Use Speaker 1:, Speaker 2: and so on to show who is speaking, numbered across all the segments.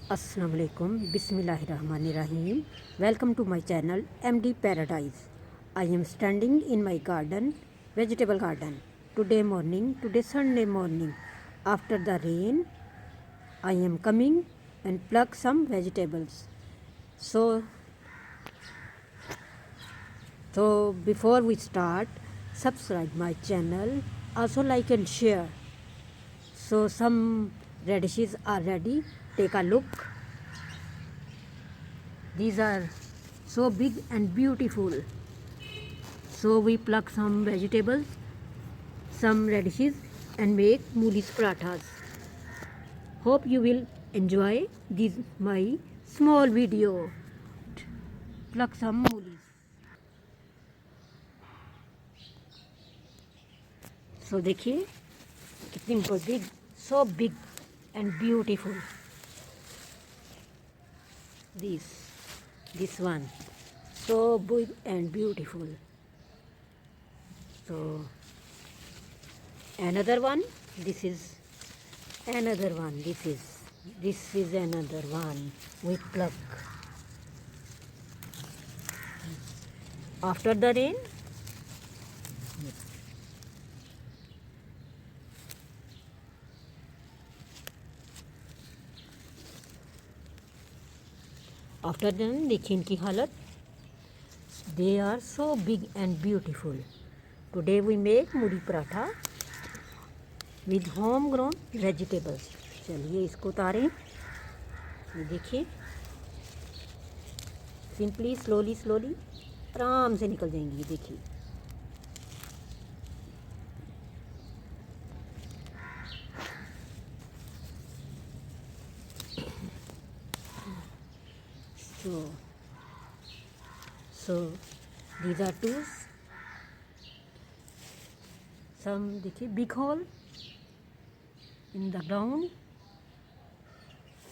Speaker 1: Assalamualaikum, Bismillahirrahmanirrahim. Welcome to my channel MD Paradise. I am standing in my garden, vegetable garden. Today Sunday morning, after the rain, I am coming and pluck some vegetables. So before we start, subscribe my channel, also like and share. So some radishes are ready. Take a look. These are so big and beautiful. So we pluck some vegetables, some radishes and make mooli's parathas. Hope you will enjoy this my small video. Pluck some mooli's. So देखिए कितनी big, so big and beautiful. This one, so big and beautiful. So another one, this is another one, this is another one we pluck after the rain. After then देखिए इनकी हालत. They are so big and beautiful. Today we make मूली paratha with homegrown vegetables. चलिए इसको उतारें. ये देखिए simply slowly आराम से निकल जाएंगी. ये देखिए so these are two. Some देखिए big hole in the ground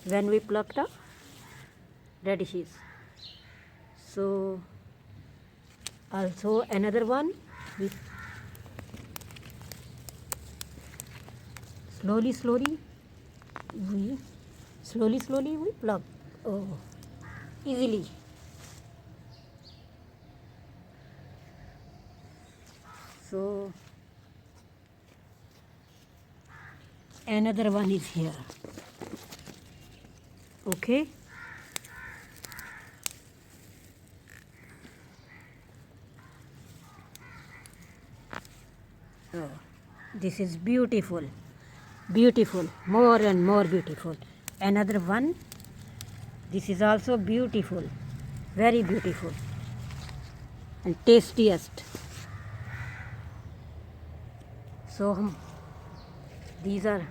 Speaker 1: when we pluck the radishes. So also another one with slowly we pluck easily. So another one is here. Okay. Oh, this is beautiful, more and more beautiful. Another one, this is also beautiful, very beautiful and tastiest. So these are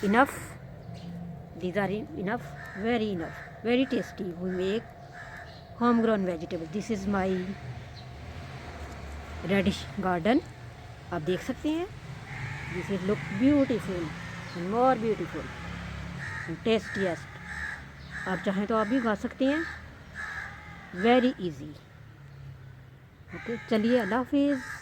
Speaker 1: enough, very enough, very tasty. We make homegrown vegetable. This is my radish garden. आप देख सकते हैं. This is look beautiful and more beautiful and tastiest. आप चाहें तो आप भी उगा सकते हैं. Very easy. Okay, चलिए अल्लाह हाफिज़.